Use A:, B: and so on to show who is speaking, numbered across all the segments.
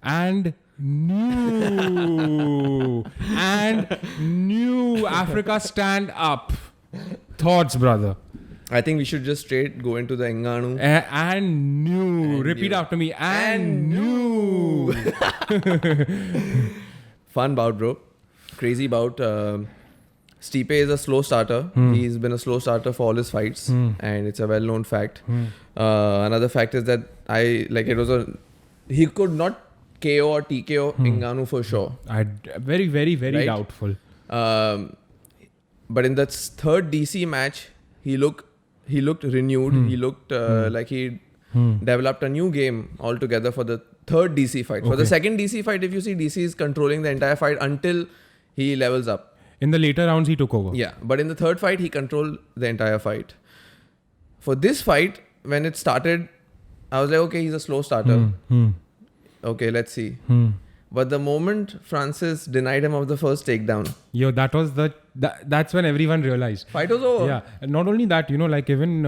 A: And new Africa stand up. Thoughts, brother?
B: I think we should just straight go into the Ngannou.
A: And new. Repeat after me. And new.
B: Fun bout, bro. Crazy bout. Stipe is a slow starter. He's been a slow starter for all his fights, and it's a well-known fact. Another fact is that he could not KO or TKO Ngannou for sure.
A: Very, very, very
B: Right?
A: doubtful.
B: But in that third DC match, he looked renewed. He looked like he developed a new game altogether for the third DC fight. For the second DC fight, if you see, DC is controlling the entire fight until he levels up.
A: In the later rounds, he took over.
B: Yeah, but in the third fight, he controlled the entire fight. For this fight, when it started, I was like, okay, he's a slow starter. Okay, let's see. But the moment Francis denied him of the first takedown,
A: Yo, that was that's when everyone realized.
B: fight was over.
A: Yeah, and not only that, like even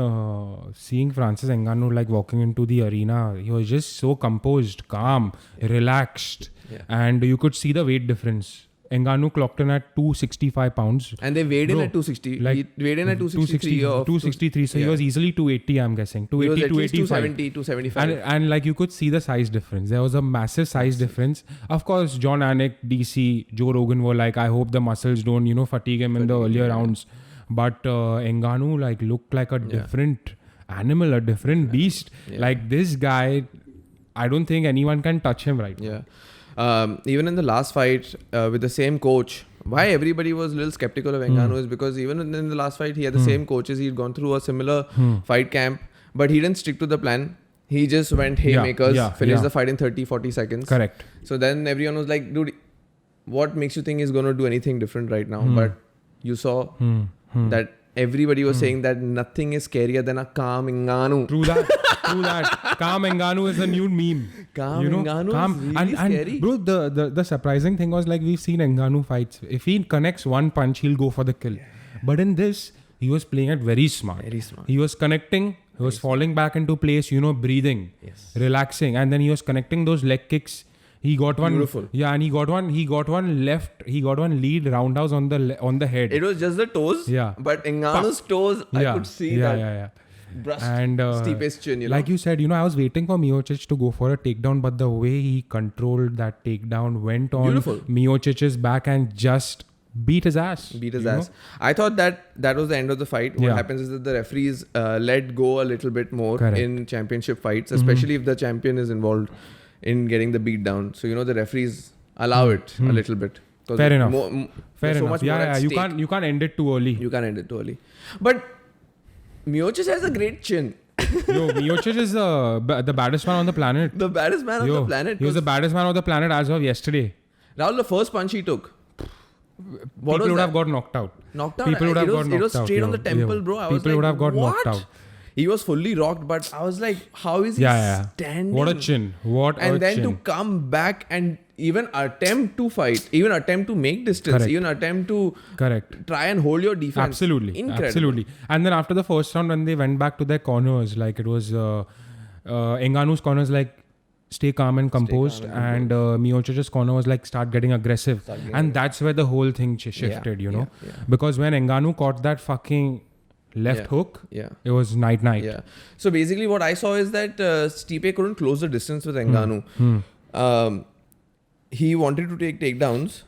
A: seeing Francis Ngannou like walking into the arena, he was just so composed, calm, relaxed, and you could see the weight difference. Ngannou clocked in at 265 pounds.
B: And they weighed in at 260.
A: Like,
B: He weighed in at 263.
A: 263. So he was easily 280, I'm guessing. 280,
B: he was at least
A: 285.
B: 270, 275.
A: And like you could see the size difference. There was a massive size difference. Of course, John Anik, DC, Joe Rogan were like, I hope the muscles don't, fatigue him in the earlier rounds. But Ngannou like looked like a different animal, a different beast. Like this guy, I don't think anyone can touch him right now.
B: Even in the last fight with the same coach, why everybody was a little skeptical of Ngannou is because even in the last fight, he had the same coaches. He'd gone through a similar fight camp, but he didn't stick to the plan. He just went haymakers, finished the fight in 30-40 seconds.
A: Correct.
B: So then everyone was like, dude, what makes you think he's going to do anything different right now? But you saw that everybody was saying that nothing is scarier than a calm Ngannou.
A: True that. Calm Ngannou is a new meme.
B: Calm Ngannou is really scary.
A: Bro, the surprising thing was like we've seen Ngannou fights. If he connects one punch, he'll go for the kill. But in this, he was playing it very smart.
B: Very smart.
A: He was connecting. He was falling back into place, breathing, relaxing. And then he was connecting those leg kicks. He got one.
B: Beautiful.
A: Yeah, and he got one left. He got one lead roundhouse on the head.
B: It was just the toes.
A: Yeah.
B: But Ngannou's toes, I could see that.
A: Yeah.
B: Brushed
A: And
B: Stipe's chin,
A: like you said, I was waiting for Miocic to go for a takedown, but the way he controlled that takedown, went on Miocic's back and just beat his ass.
B: I thought that was the end of the fight. What happens is that the referees let go a little bit more in championship fights, especially if the champion is involved in getting the beat down. So, the referees allow it a little bit.
A: Fair enough.
B: Fair enough.
A: Yeah. You can't end it too early.
B: But Miocic has a great chin.
A: Yo, Miocic is the baddest man on the planet.
B: The baddest man on the planet.
A: He was the baddest man on the planet as of yesterday.
B: Rahul, the first punch he took,
A: people would have got knocked out. People would have got knocked out.
B: It was straight on the temple, bro.
A: People would have got knocked out.
B: He was fully rocked, but I was like, how is he standing?
A: What a chin.
B: And then to come back and even attempt to fight, even attempt to make distance, even attempt to try and hold your defense.
A: Absolutely.
B: Incredible.
A: Absolutely. And then after the first round, when they went back to their corners, like it was Ngannou's corners, like stay calm and composed, and Miocic's corner was like start getting aggressive. And that's where the whole thing shifted, Because when Ngannou caught that fucking left hook, it was night.
B: Yeah. So basically what I saw is that Stipe couldn't close the distance with Ngannou. He wanted to take takedowns,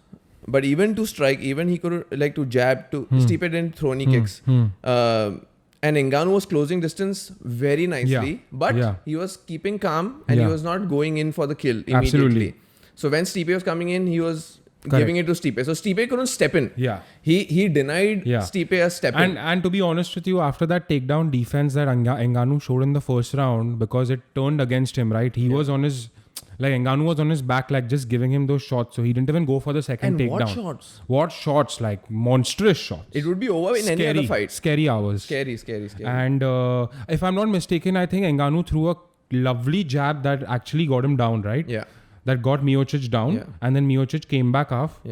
B: but even to strike, even he could like to jab. Stipe didn't throw any kicks. And Ngannou was closing distance very nicely, but he was keeping calm and he was not going in for the kill immediately.
A: Absolutely.
B: So when Stipe was coming in, he was giving it to Stipe. So Stipe couldn't step in. He denied Stipe a step in.
A: And to be honest with you, after that takedown defense that Ngannou showed in the first round, because it turned against him, right? He was on his... Like Ngannou was on his back, like just giving him those shots. So he didn't even go for the second takedown.
B: What shots?
A: What shots? Like monstrous shots.
B: It would be over in any other fight.
A: Scary hours.
B: Scary.
A: And if I'm not mistaken, I think Ngannou threw a lovely jab that actually got him down, right?
B: Yeah.
A: That got Miocic down. And then Miocic came back up,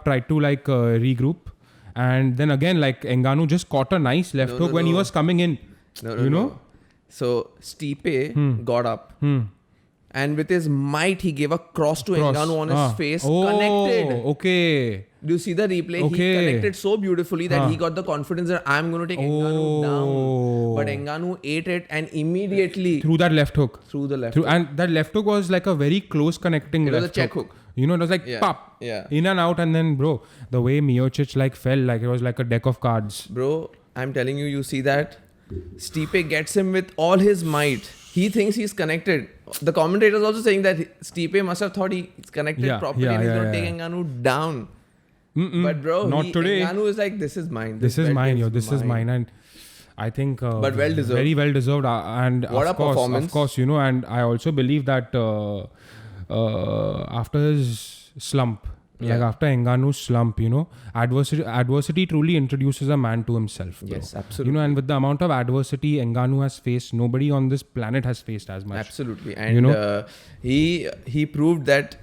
A: tried to like regroup. And then again, like Ngannou just caught a nice left hook when he was coming in.
B: No. So Stipe got up. And with his might, he gave a cross to Ngannou on his face. Connected.
A: Okay.
B: Do you see the replay?
A: Okay.
B: He connected so beautifully that he got the confidence that I'm going to take Ngannou down. But Ngannou ate it and immediately
A: through that left hook.
B: Through the left hook.
A: And that left hook was like a very close connecting left hook.
B: It was a check hook.
A: You know, it was like pop.
B: Yeah.
A: In and out, and then bro, the way Miocic like fell, like it was like a deck of cards.
B: Bro, I'm telling you, you see that? Stipe gets him with all his might. He thinks he's connected. The commentator is also saying that Stipe must have thought he's connected properly and he's going to take Ngannou down. But bro,
A: not today.
B: Ngannou is like, this is mine.
A: This is mine, yo. This is mine. And I think
B: but well deserved.
A: Very well deserved. And
B: what a performance.
A: Of course, you know, and I also believe that after his slump, like after Ngannou's slump, you know, adversity truly introduces a man to himself. Bro.
B: Yes, absolutely.
A: You know, and with the amount of adversity Ngannou has faced, nobody on this planet has faced as much.
B: Absolutely. And you know, he proved that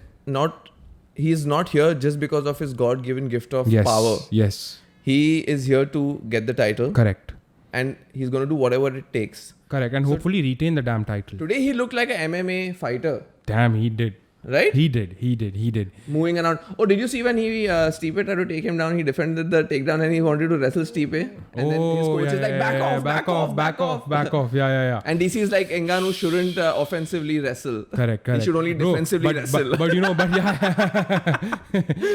B: he is not here just because of his God-given gift of power.
A: Yes.
B: He is here to get the title.
A: Correct.
B: And he's going to do whatever it takes.
A: Correct. And hopefully retain the damn title.
B: Today he looked like an MMA fighter.
A: Damn, he did.
B: Right?
A: He did.
B: Moving around. Oh, did you see when Stipe tried to take him down? He defended the takedown and he wanted to wrestle Stipe. And then his coach is like, back off.
A: Yeah.
B: And DC is like, Ngannou shouldn't offensively wrestle.
A: Correct.
B: He should only defensively wrestle.
A: But yeah.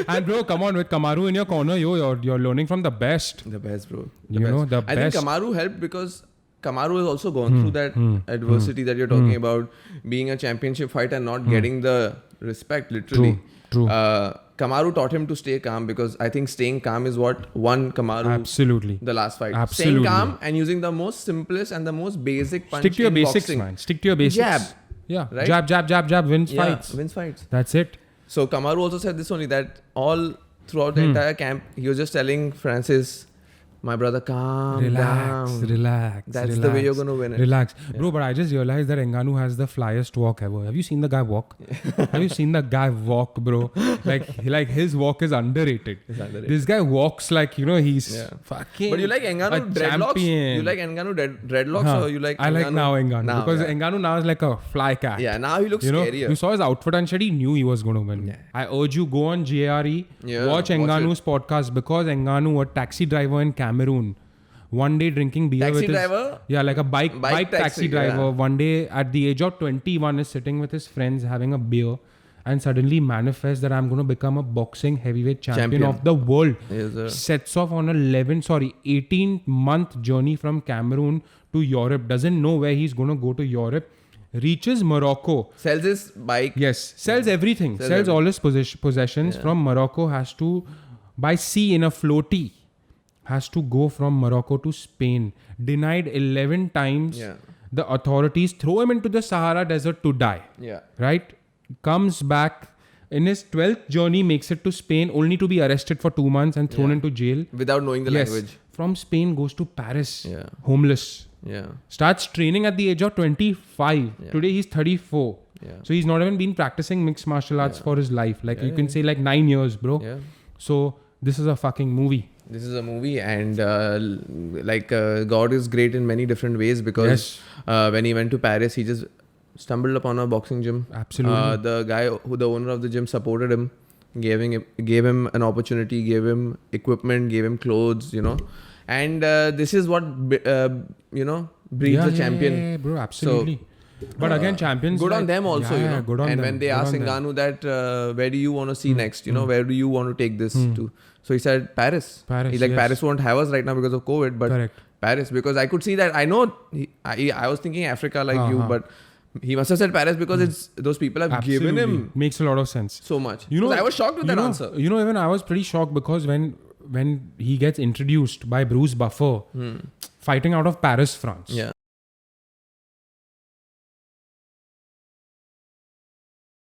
A: And bro, come on, with Kamaru in your corner, you're learning from the best.
B: The best, bro.
A: The
B: I
A: best.
B: think Kamaru helped because Kamaru has also gone through that adversity that you're talking about, being a championship fighter and not getting the respect, literally.
A: True.
B: Kamaru taught him to stay calm because I think staying calm is what won Kamaru the last fight.
A: Absolutely.
B: Staying calm and using the most simplest and the most basic punch.
A: Stick to your basics,
B: boxing.
A: man. Stick to your basics.
B: Jab.
A: Yeah.
B: Right?
A: Jab. Wins fights.
B: Wins fights.
A: That's it.
B: So Kamaru also said this only, that all throughout the entire camp, he was just telling Francis, my brother, calm down.
A: Relax.
B: That's the way you're going to win it.
A: Relax. Yeah. Bro, but I just realized that Ngannou has the flyest walk ever. Have you seen the guy walk? Have you seen the guy walk, bro? Like his walk is underrated. This guy walks like, you know, he's fucking
B: But you like Ngannou dreadlocks?
A: Champion.
B: You like Ngannou dreadlocks or you like
A: I like now Ngannou. Because Ngannou now is like a fly cat.
B: Yeah, now he looks scarier.
A: You saw his outfit and shit, he knew he was going to win. Yeah. I urge you, go on GRE, watch Ngannou's podcast, because Ngannou, a taxi driver in Cameroon, one day drinking beer with his...
B: driver?
A: Yeah, like a bike taxi driver. Yeah. One day at the age of 21 is sitting with his friends having a beer and suddenly manifests that I'm going to become a boxing heavyweight champion of the world.
B: Yes,
A: sets off on 18-month journey from Cameroon to Europe. Doesn't know where he's going to go to Europe. Reaches Morocco.
B: Sells his bike.
A: Yes. Sells everything. Sells all his possessions from Morocco. Has to, by sea in a floaty, has to go from Morocco to Spain. Denied 11 times. Yeah. The authorities throw him into the Sahara Desert to die.
B: Yeah.
A: Right? Comes back. In his 12th journey, makes it to Spain, only to be arrested for 2 months and thrown into jail.
B: Without knowing the language.
A: From Spain, goes to Paris. Yeah. Homeless.
B: Yeah.
A: Starts training at the age of 25. Yeah. Today, he's 34. Yeah. So, he's not even been practicing mixed martial arts for his life. Like, you can say like 9 years, bro. Yeah. So, this is a fucking movie.
B: This is a movie, and God is great in many different ways, because when he went to Paris, he just stumbled upon a boxing gym.
A: Absolutely.
B: The owner of the gym supported him, gave him an opportunity, gave him equipment, gave him clothes, you know. And this is what, breeds a champion.
A: Yeah, bro, absolutely. So, but again, champions...
B: Good on them also, you know.
A: Good on
B: and
A: them.
B: when they asked Ngannou that, where do you want to see next? You know, where do you want to take this to? So he said, Paris. He's like, Paris won't have us right now because of COVID, but Paris, because I could see that. I know, I was thinking Africa like you, but he must have said Paris because those people have given him...
A: Makes a lot of sense.
B: So much. You know, I was shocked with that answer.
A: You know, even I was pretty shocked because when he gets introduced by Bruce Buffer, fighting out of Paris, France.
B: Yeah.